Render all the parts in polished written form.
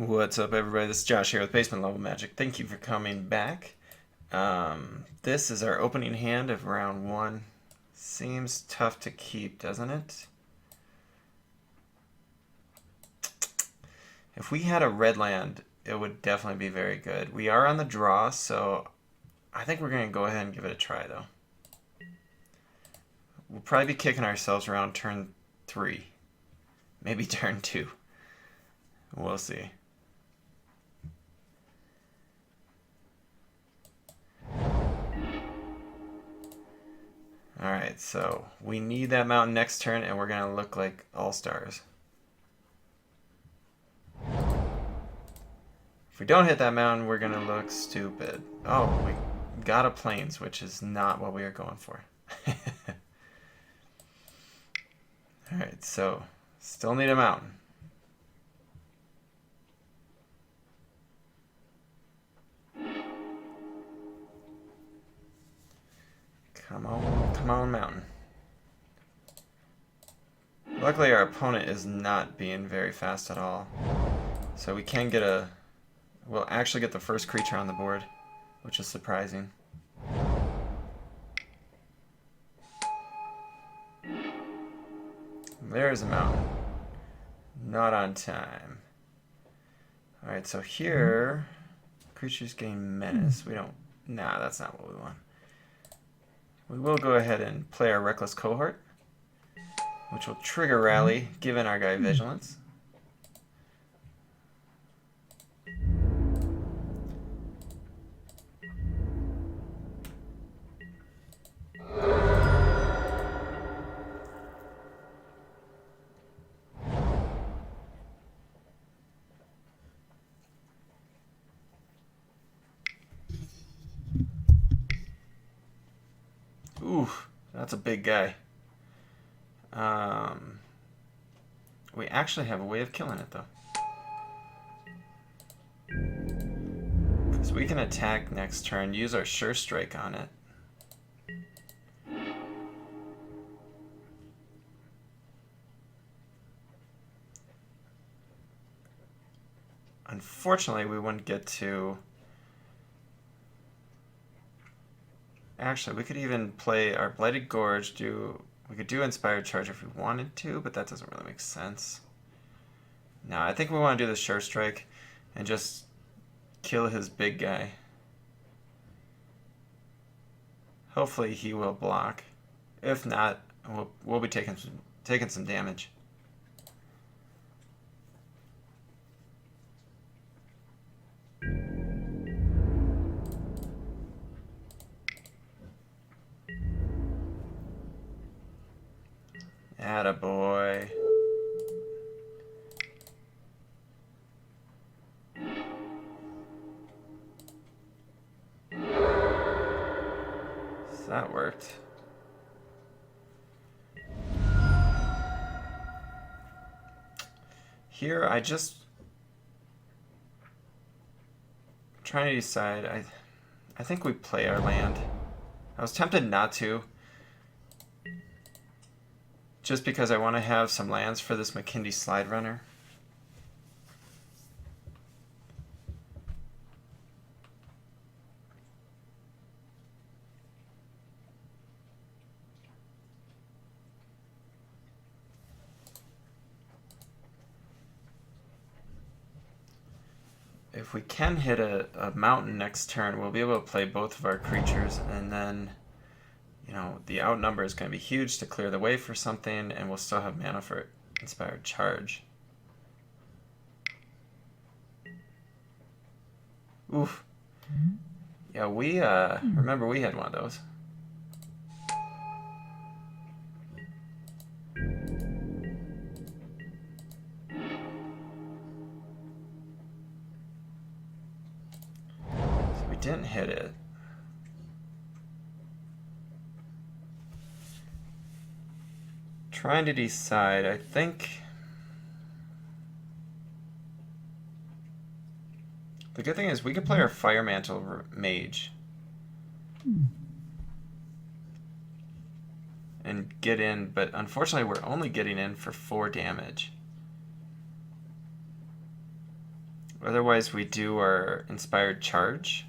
What's up, everybody? This is Josh here with Basement Level Magic. Thank you for coming back. This is our opening hand of round one. Seems tough to keep, doesn't it? If we had a red land, it would definitely be very good. We are on the draw, so I think we're going to go ahead and give it a try, though. We'll probably be kicking ourselves around turn 3. Maybe turn 2. We'll see. Alright, so we need that mountain next turn, and we're going to look like all-stars. If we don't hit that mountain, we're going to look stupid. Oh, we got a plains, which is not what we are going for. Alright, so still need a mountain. Come on, mountain. Luckily, our opponent is not being very fast at all. So we can get a... We'll actually get the first creature on the board, which is surprising. There's a mountain. Not on time. Alright, so here... Creatures gain menace. We don't... Nah, that's not what we want. We will go ahead and play our Reckless Cohort, which will trigger Rally, giving our guy Vigilance. Oof, that's a big guy. We actually have a way of killing it, though. Because we can attack next turn, use our Sure Strike on it. Unfortunately, we wouldn't get to... Actually, we could even play our Blighted Gorge, we could do Inspired Charge if we wanted to, but that doesn't really make sense. No, I think we want to do the Sure Strike and just kill his big guy. Hopefully he will block. If not, we'll be taking some damage. Attaboy. So that worked. Here, I'm trying to decide. I think we play our land. I was tempted not to, just because I want to have some lands for this McKindy Slide Runner. If we can hit a mountain next turn, we'll be able to play both of our creatures, and then, you know, the outnumber is going to be huge to clear the way for something, and we'll still have mana for Inspired Charge. Oof. Yeah, we, remember we had one of those. So we didn't hit it. Trying to decide, I think the good thing is we could play our Fire Mantle Mage and get in, but unfortunately we're only getting in for 4 damage. Otherwise, we do our inspired charge.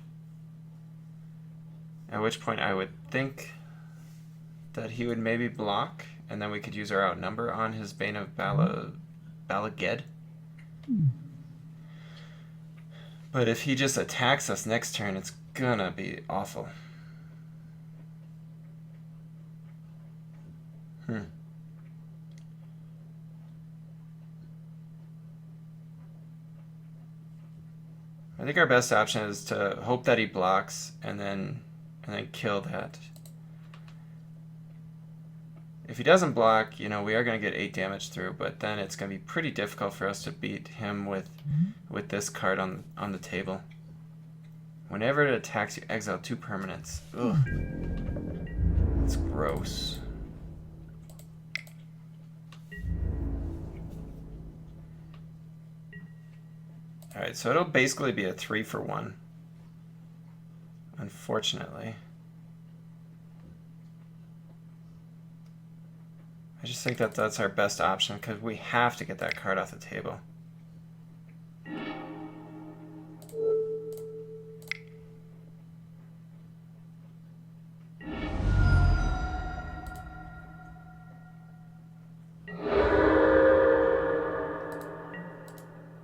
At which point I would think that he would maybe block, and then we could use our outnumber on his Bane of Balaged. But if he just attacks us next turn, it's gonna be awful. I think our best option is to hope that he blocks and then kill that. If he doesn't block, you know, we are going to get 8 damage through, but then it's going to be pretty difficult for us to beat him with this card on the table. Whenever it attacks, you exile 2 permanents. Ugh. That's gross. Alright, so it'll basically be a 3-for-1. Unfortunately. I just think that that's our best option because we have to get that card off the table.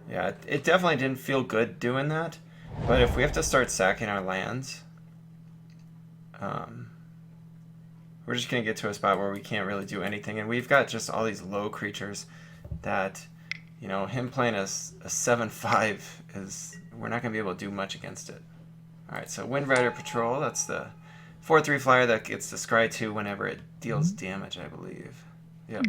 Yeah, it definitely didn't feel good doing that, but if we have to start sacking our lands, we're just going to get to a spot where we can't really do anything, and we've got just all these low creatures that, you know, him playing a 7/5 is, we're not going to be able to do much against it. Alright, so Windrider Patrol, that's the 4/3 flyer that gets the Scry 2 whenever it deals damage, I believe. Yep.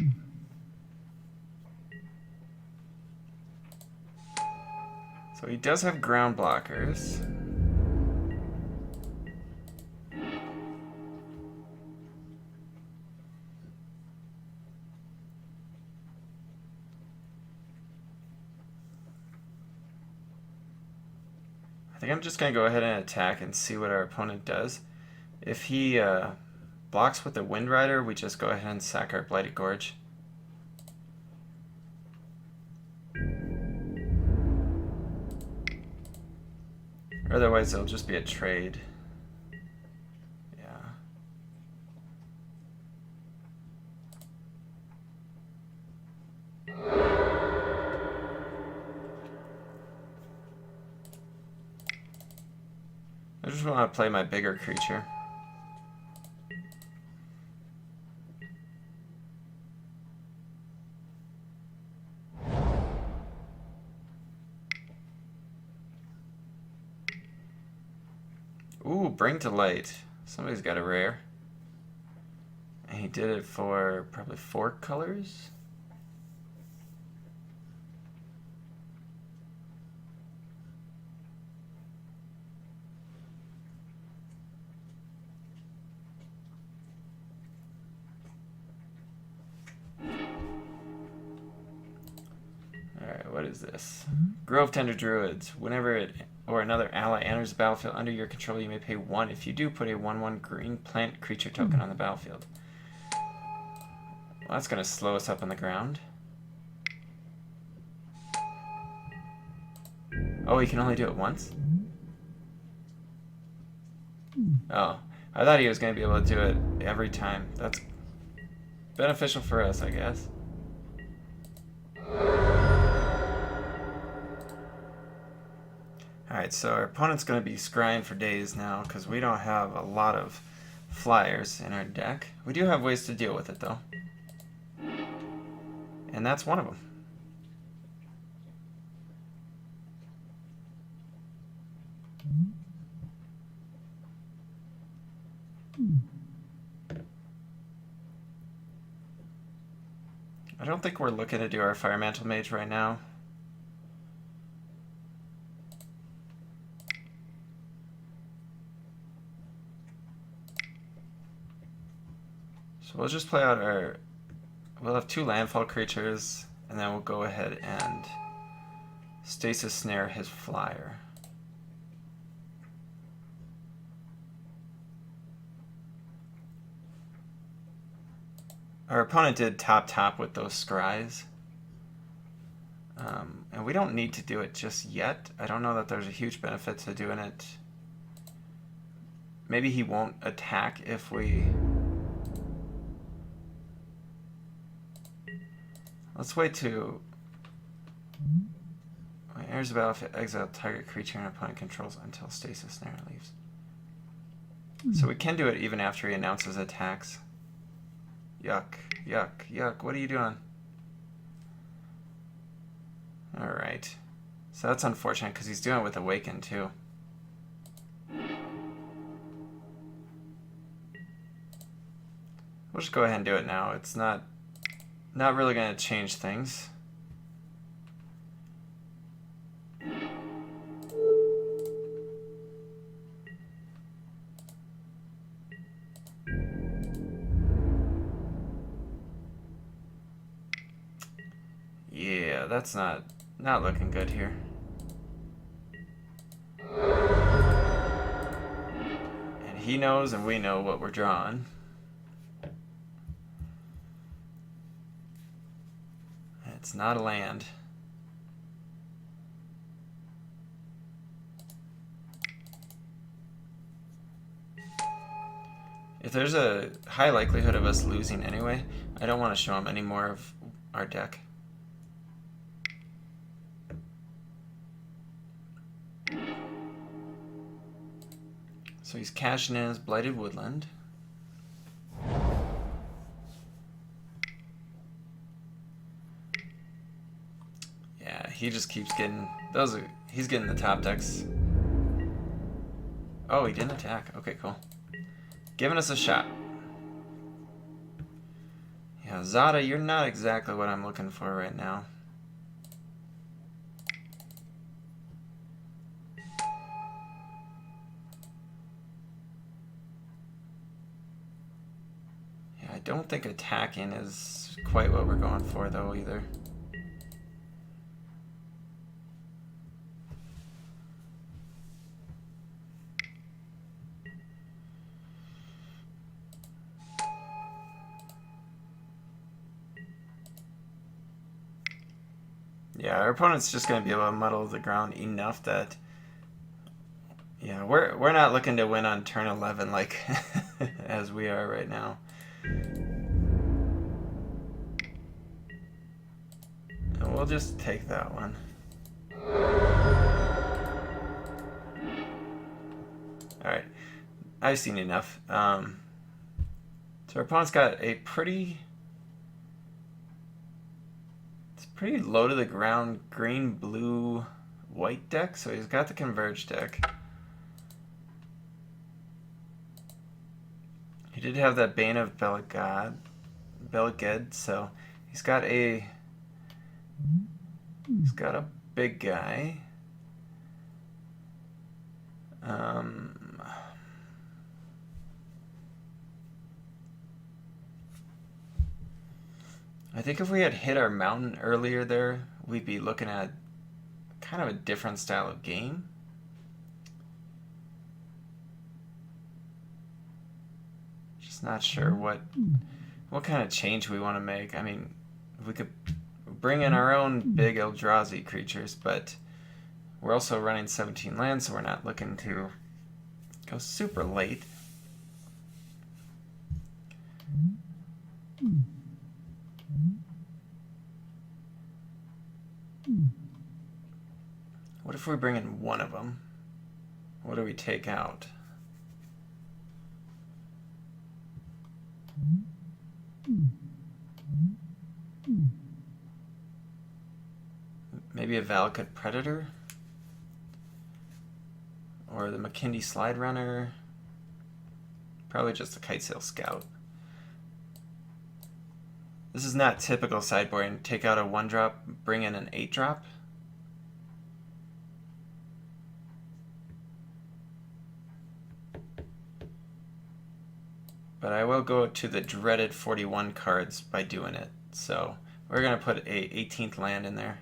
So he does have ground blockers. I think I'm just going to go ahead and attack and see what our opponent does. If he blocks with the Windrider, we just go ahead and sack our Blighted Gorge. Otherwise, it'll just be a trade. Yeah. I just want to play my bigger creature. Ooh, Bring to Light. Somebody's got a rare. And he did it for probably 4 colors. Alright, what is this? Grove Tender Druids. Whenever it or another ally enters the battlefield under your control, you may pay 1. If you do, put a 1/1 green plant creature token on the battlefield. Well, that's going to slow us up on the ground. Oh, he can only do it once? Oh, I thought he was going to be able to do it every time. That's beneficial for us, I guess. Alright, so our opponent's going to be scrying for days now because we don't have a lot of flyers in our deck. We do have ways to deal with it, though. And that's one of them. I don't think we're looking to do our Fire Mantle Mage right now. So we'll just play out our... We'll have 2 landfall creatures, and then we'll go ahead and Stasis Snare his flyer. Our opponent did top with those scries. And we don't need to do it just yet. I don't know that there's a huge benefit to doing it. Maybe he won't attack if we... Let's wait to... Enters the battlefield, exile target creature an opponent controls until stasis snare leaves. So we can do it even after he announces attacks. Yuck, yuck, yuck. What are you doing? Alright. So that's unfortunate because he's doing it with Awaken too. We'll just go ahead and do it now. It's not really going to change things. Yeah, that's not looking good here. And he knows and we know what we're drawing. It's not a land. If there's a high likelihood of us losing anyway, I don't want to show him any more of our deck. So he's cashing in his Blighted Woodland. Yeah, he just keeps getting those. He's getting the top decks. Oh, he didn't attack. Okay, cool. Giving us a shot. Yeah, Zada, you're not exactly what I'm looking for right now. Yeah, I don't think attacking is quite what we're going for, though, either. Yeah, our opponent's just going to be able to muddle the ground enough that... Yeah, we're not looking to win on turn 11 like as we are right now. And we'll just take that one. Alright, I've seen enough. So our opponent's got a pretty low to the ground green, blue, white deck. So he's got the Converge deck. He did have that Bane of Beleged, so he's got a big guy. I think if we had hit our mountain earlier there, we'd be looking at kind of a different style of game. Just not sure what kind of change we want to make. I mean, we could bring in our own big Eldrazi creatures, but we're also running 17 lands, so we're not looking to go super late. What if we bring in one of them? What do we take out? Maybe a Valakut Predator? Or the McKindy Slide Runner? Probably just a Kitesail Scout. This is not typical sideboarding. Take out a 1-drop, bring in an 8-drop. But I will go to the dreaded 41 cards by doing it. So we're going to put a 18th land in there.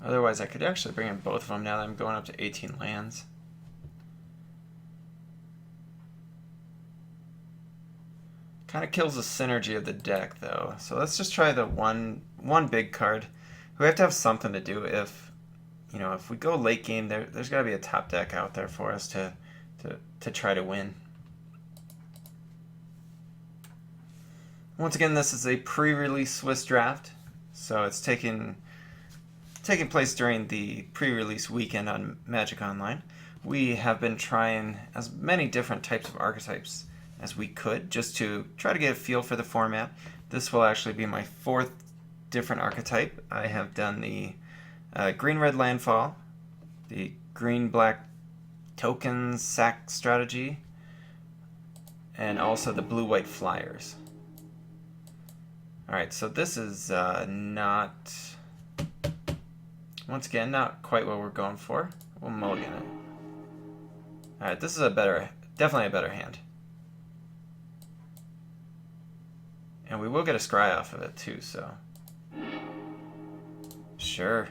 Otherwise, I could actually bring in both of them now that I'm going up to 18 lands. Kind of kills the synergy of the deck, though. So let's just try the one big card. We have to have something to do if, if we go late game, there's got to be a top deck out there for us to try to win. Once again, this is a pre-release Swiss draft, so it's taking place during the pre-release weekend on Magic Online. We have been trying as many different types of archetypes as we could, just to try to get a feel for the format. This will actually be my 4th different archetype. I have done the green-red landfall, the green-black token sack strategy, and also the blue-white flyers. Alright, so this is not, once again, not quite what we're going for. We'll mulligan it. Alright, this is definitely a better hand. And we will get a scry off of it too, so. Sure.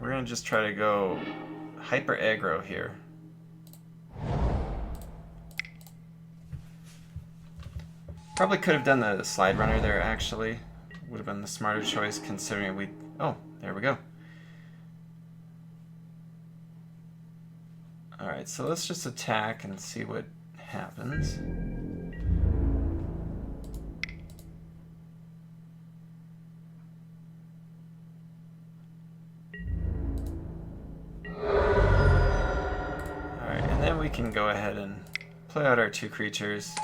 We're going to just try to go hyper aggro here. Probably could have done the slide runner there, actually. Would have been the smarter choice considering we... Oh, there we go. Alright, so let's just attack and see what happens. Alright, and then we can go ahead and play out our 2 creatures.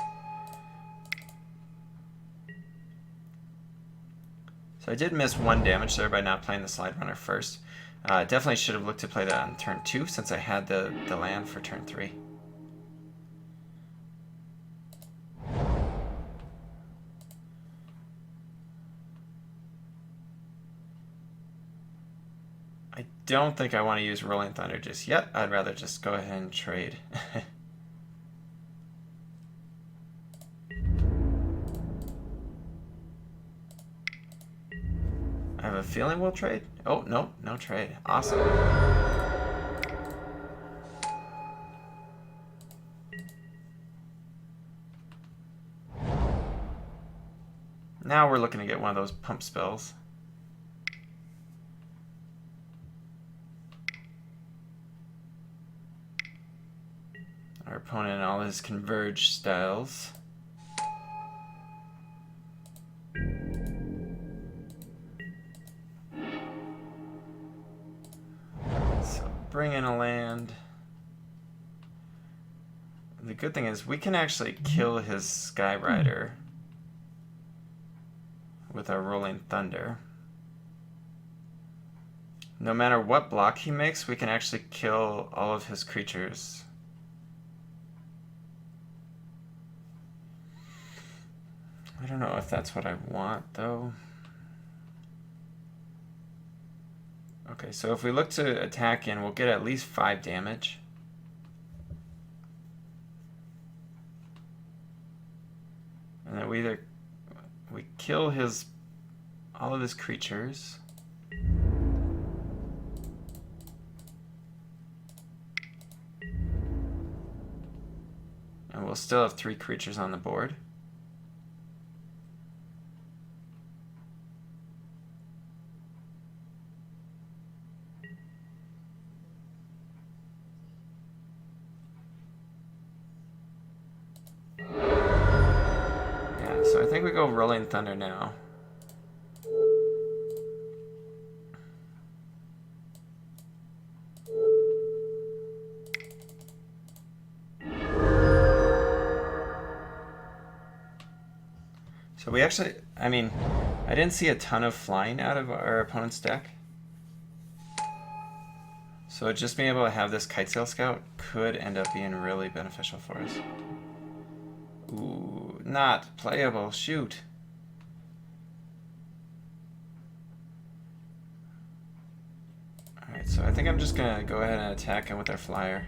So I did miss 1 damage there by not playing the slide runner first. Definitely should have looked to play that on turn 2 since I had the land for turn 3. I don't think I want to use Rolling Thunder just yet. I'd rather just go ahead and trade. I have a feeling we'll trade. Oh, no, no trade. Awesome. Now we're looking to get one of those pump spells. Our opponent and all his converged styles. Bring in a land. The good thing is we can actually kill his Skyrider with our Rolling Thunder. No matter what block he makes, we can actually kill all of his creatures. I don't know if that's what I want, though. Okay, so if we look to attack in, we'll get at least 5 damage. And then we kill all of his creatures. And we'll still have 3 creatures on the board. So I think we go Rolling Thunder now. So we actually, I mean, I didn't see a ton of flying out of our opponent's deck. So just being able to have this Kitesail Scout could end up being really beneficial for us. Ooh, not playable, shoot. Alright, so I think I'm just gonna go ahead and attack him with our flyer.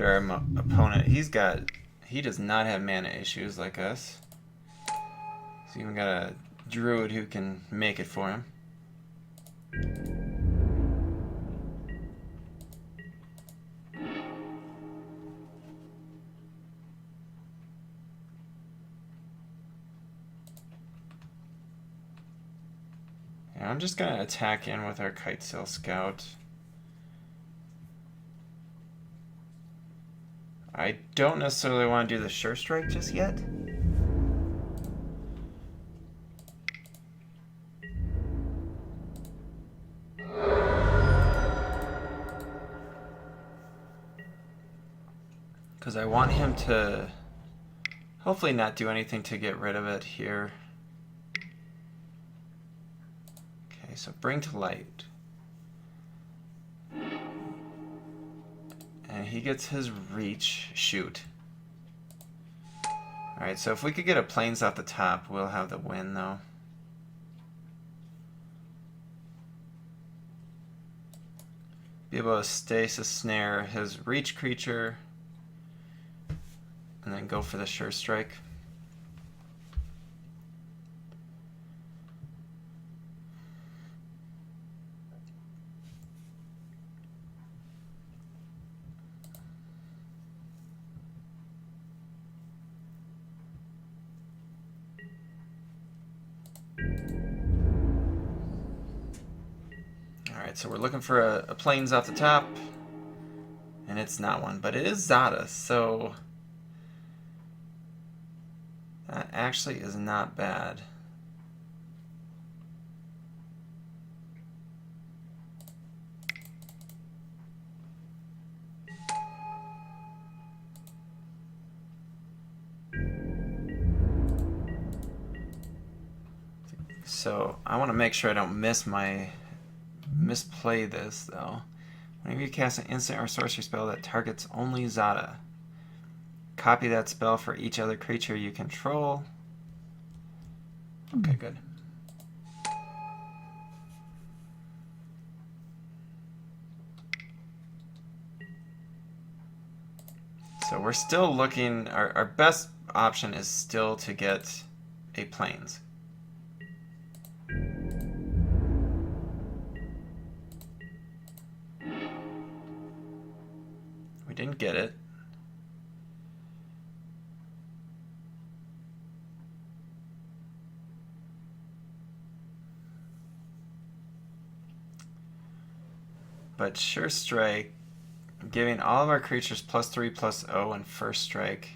our opponent. He does not have mana issues like us. He's even got a druid who can make it for him. And I'm just gonna attack in with our Kitesail Scout. I don't necessarily want to do the Sure Strike just yet. Because I want him to hopefully not do anything to get rid of it here. Okay, so bring to light. And he gets his reach. Shoot. Alright, so if we could get a plains off the top, we'll have the win, though. Be able to stasis snare his reach creature. And then go for the Sure Strike. Alright, so we're looking for a plains off the top. And it's not one, but it is Zada, so that actually is not bad. So I want to make sure I don't misplay this, though. Whenever you cast an instant or sorcery spell that targets only Zada, copy that spell for each other creature you control. Okay, good. So we're still looking, our best option is still to get a plains. We didn't get it. But Sure Strike, giving all of our creatures +3/+0 and first strike.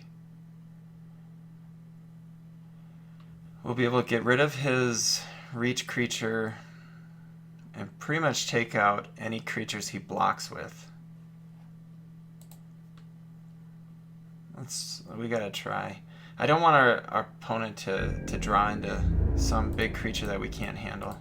We'll be able to get rid of his reach creature and pretty much take out any creatures he blocks with. We gotta try. I don't want our opponent to draw into some big creature that we can't handle.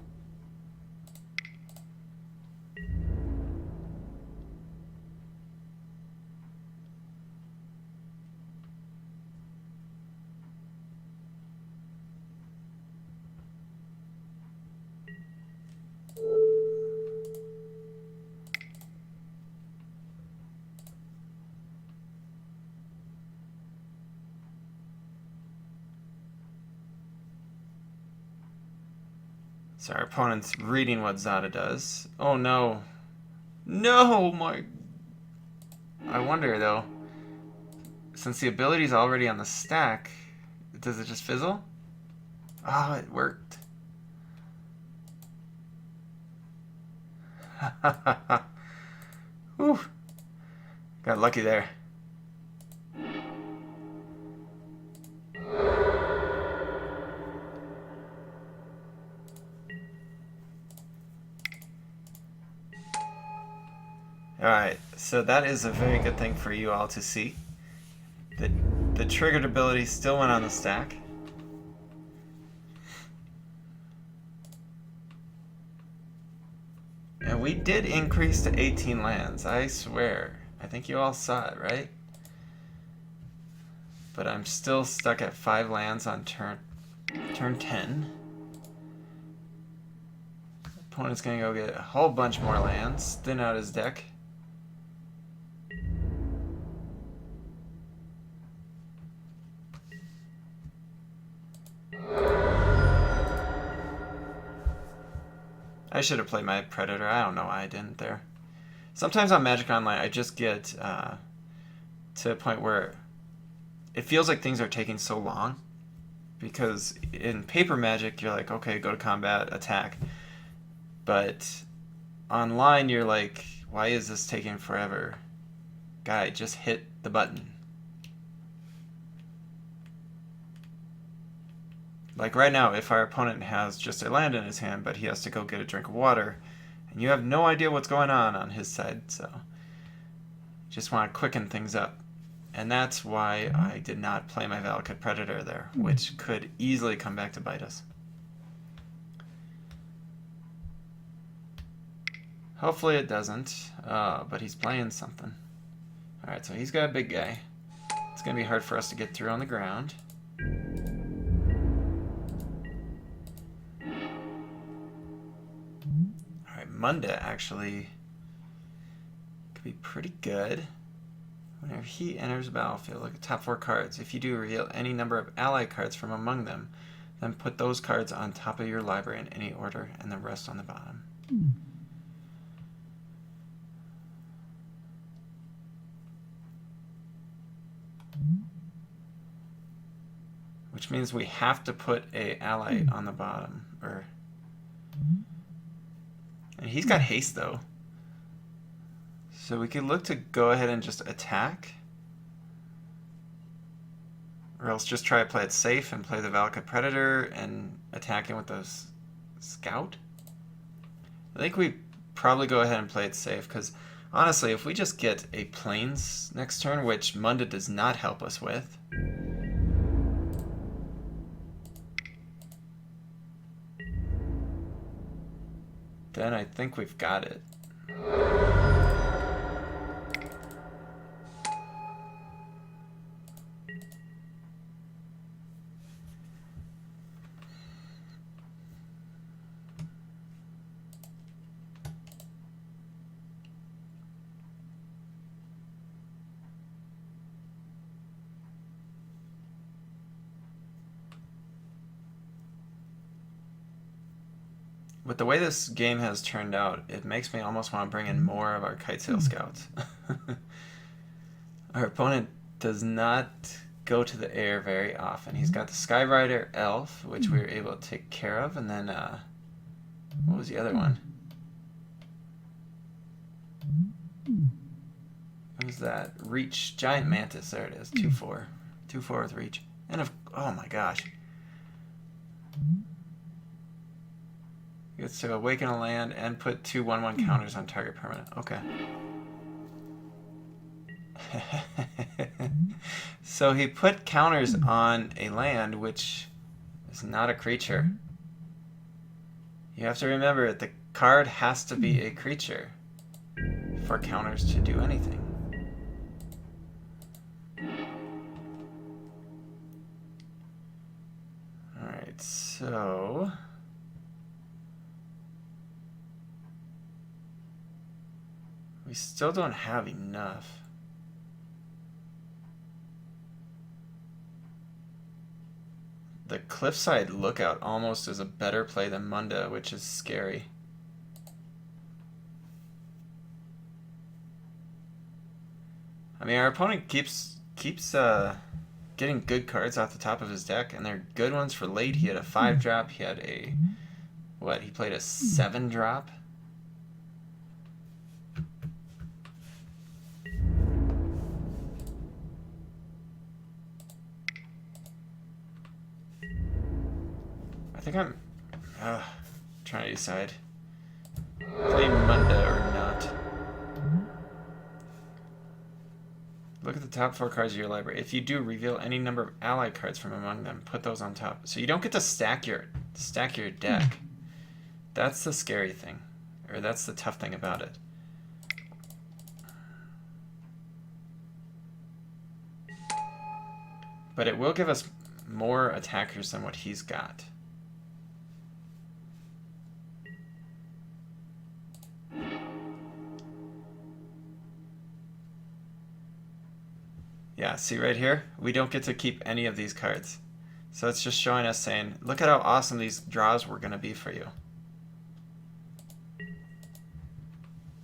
So our opponent's reading what Zada does. Oh no. No, my... I wonder, though, since the ability's already on the stack, does it just fizzle? Oh, it worked. Whew. Got lucky there. Alright, so that is a very good thing for you all to see. The triggered ability still went on the stack. And we did increase to 18 lands, I swear. I think you all saw it, right? But I'm still stuck at 5 lands on turn 10. Opponent's gonna go get a whole bunch more lands, thin out his deck. I should have played my Predator. I don't know why I didn't there. Sometimes on Magic Online, I just get to a point where it feels like things are taking so long. Because in paper Magic, you're like, okay, go to combat, attack. But online, you're like, why is this taking forever? Guy, just hit the button. Like right now, if our opponent has just a land in his hand, but he has to go get a drink of water, and you have no idea what's going on his side, so you just want to quicken things up. And that's why I did not play my Valakut Predator there, which could easily come back to bite us. Hopefully it doesn't, but he's playing something. Alright, so he's got a big guy. It's going to be hard for us to get through on the ground. Alright, Munda actually could be pretty good. Whenever he enters the battlefield, look at top 4 cards. If you do, reveal any number of ally cards from among them. Then put those cards on top of your library in any order, and the rest on the bottom. Which means we have to put a ally on the bottom. And he's got haste, though. So we could look to go ahead and just attack. Or else just try to play it safe and play the Valakut Predator and attack him with the Scout. I think we probably go ahead and play it safe, because honestly, if we just get a Plains next turn, which Munda does not help us with, then I think we've got it. With the way this game has turned out, it makes me almost want to bring in more of our Kitesail Scouts. Our opponent does not go to the air very often. He's got the Skyrider Elf, which we were able to take care of, and then, what was the other one? What was that? Reach, Giant Mantis, there it is, 2/4. 2/4 with Reach. And, oh my gosh. Gets to awaken a land and put 2 1/1 counters on target permanent. Okay. So he put counters on a land, which is not a creature. You have to remember, the card has to be a creature for counters to do anything. Alright, so we still don't have enough. The Cliffside Lookout almost is a better play than Munda, which is scary. I mean, our opponent keeps getting good cards off the top of his deck, and they're good ones for late. He had a 5-drop. He had a, what? He played a 7-drop. I think I'm trying to decide. Play Munda or not. Look at the top 4 cards of your library. If you do, reveal any number of ally cards from among them. Put those on top. So you don't get to stack your deck. That's the scary thing. Or that's the tough thing about it. But it will give us more attackers than what he's got. Yeah, see right here? We don't get to keep any of these cards. So it's just showing us saying, look at how awesome these draws were going to be for you.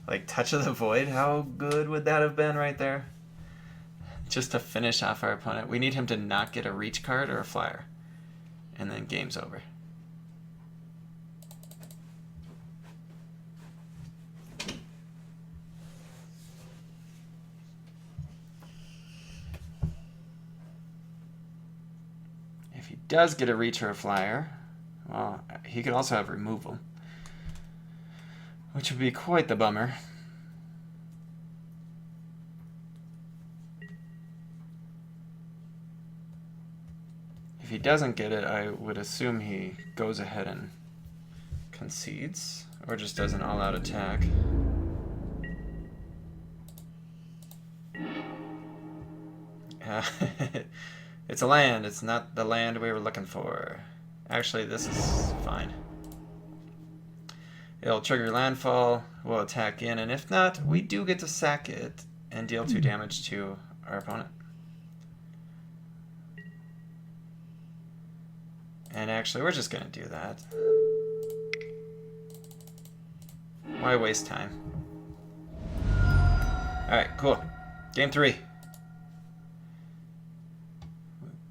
Like Touch of the Void, how good would that have been right there? Just to finish off our opponent. We need him to not get a reach card or a flyer. And then game's over. If he does get a reach or a flyer, well, he could also have removal, which would be quite the bummer. If he doesn't get it, I would assume he goes ahead and concedes, or just does an all-out attack. It's a land. It's not the land we were looking for. Actually, this is fine. It'll trigger landfall. We'll attack in, and if not, we do get to sack it and deal 2 damage to our opponent. And actually, we're just going to do that. Why waste time? Alright, cool. Game 3.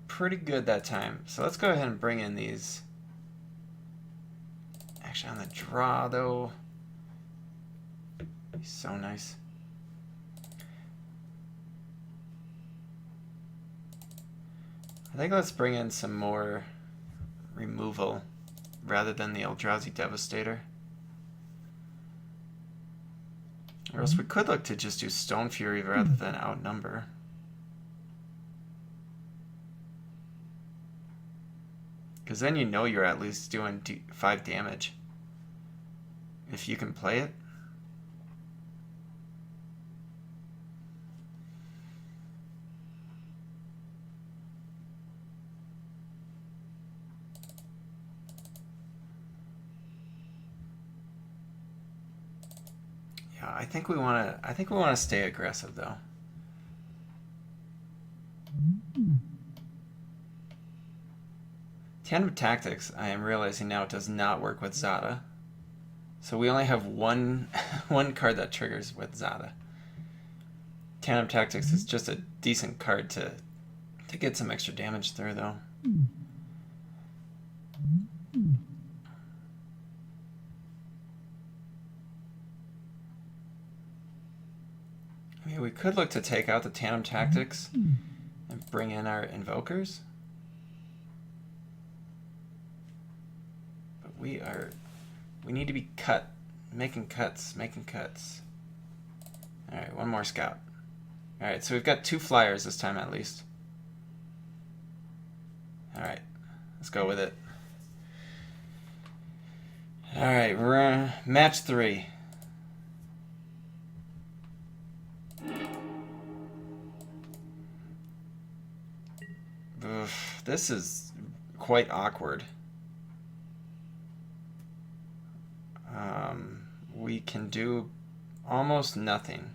Pretty good that time. So let's go ahead and bring in these. Actually, on the draw, though. He's so nice. I think let's bring in some more removal rather than the Eldrazi Devastator. Or else we could look to just do Stone Fury rather than Outnumber. Because then you know you're at least doing 5 damage. If you can play it. Yeah, I think we want to stay aggressive though. Tandem Tactics, I am realizing now, does not work with Zada. So we only have one card that triggers with Zada. Tandem Tactics is just a decent card to get some extra damage through, though. I mean, we could look to take out the Tandem Tactics and bring in our Invokers. But we need to be making cuts. Alright, one more scout. Alright, so we've got 2 flyers this time at least. Alright, let's go with it. Alright, we're on match 3. Oof, this is quite awkward. We can do almost nothing.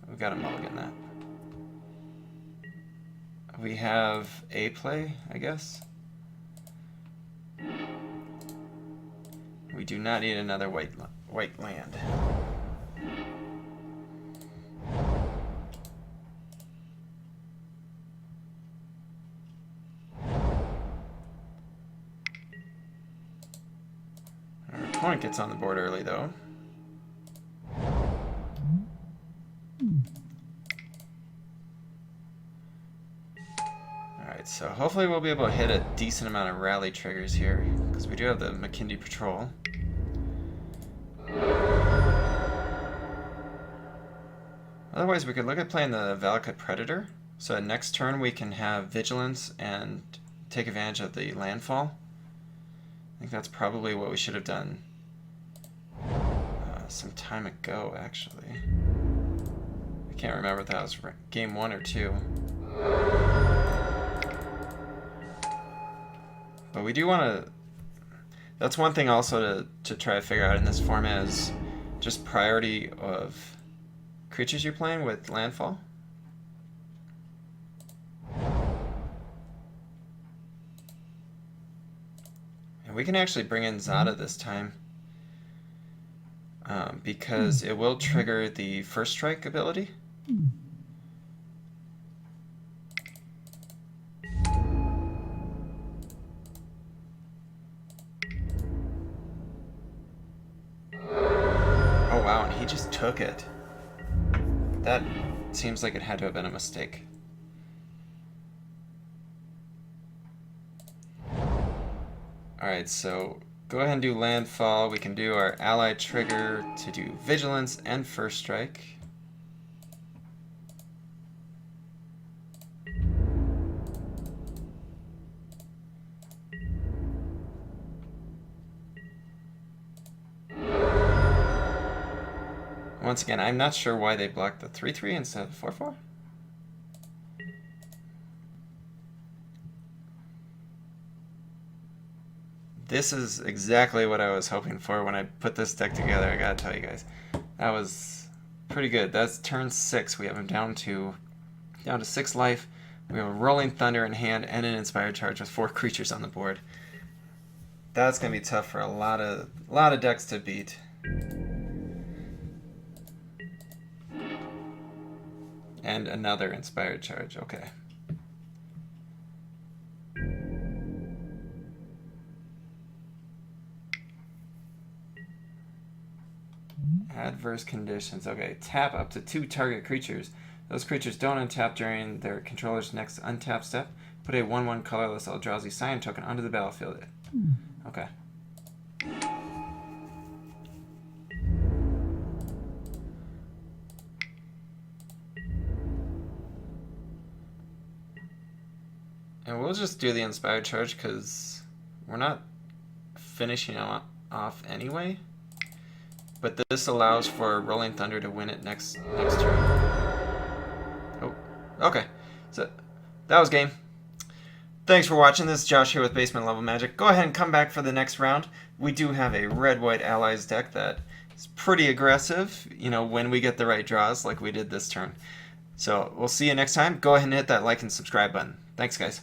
We've got to mulligan that. We have a play, I guess. We do not need another white land. Our opponent gets on the board early, though. Alright, so hopefully we'll be able to hit a decent amount of rally triggers here, because we do have the McKindy Patrol. Otherwise, we could look at playing the Valakut Predator. So next turn we can have Vigilance and take advantage of the landfall. I think that's probably what we should have done some time ago, actually. I can't remember if that was game 1 or 2. But we do want to... That's one thing also to try to figure out in this format is just priority of creatures you're playing with landfall. And we can actually bring in Zada this time. because it will trigger the first strike ability. Oh wow, and he just took it. That seems like it had to have been a mistake. Alright, so go ahead and do landfall. We can do our ally trigger to do vigilance and first strike. Once again, I'm not sure why they blocked the 3/3 instead of the 4/4. This is exactly what I was hoping for when I put this deck together, I gotta tell you guys. That was pretty good. That's turn 6. We have him down to 6 life. We have a Rolling Thunder in hand and an Inspired Charge with 4 creatures on the board. That's gonna be tough for a lot of decks to beat. And another Inspired Charge, okay. Adverse conditions. Okay, tap up to 2 target creatures. Those creatures don't untap during their controller's next untap step. Put a 1/1 colorless Eldrazi Scion token onto the battlefield. Okay. And we'll just do the Inspired Charge because we're not finishing off anyway. But this allows for Rolling Thunder to win it next turn. Oh, okay. So that was game. Thanks for watching. This is Josh here with Basement Level Magic. Go ahead and come back for the next round. We do have a Red-White Allies deck that is pretty aggressive, when we get the right draws like we did this turn. So we'll see you next time. Go ahead and hit that like and subscribe button. Thanks, guys.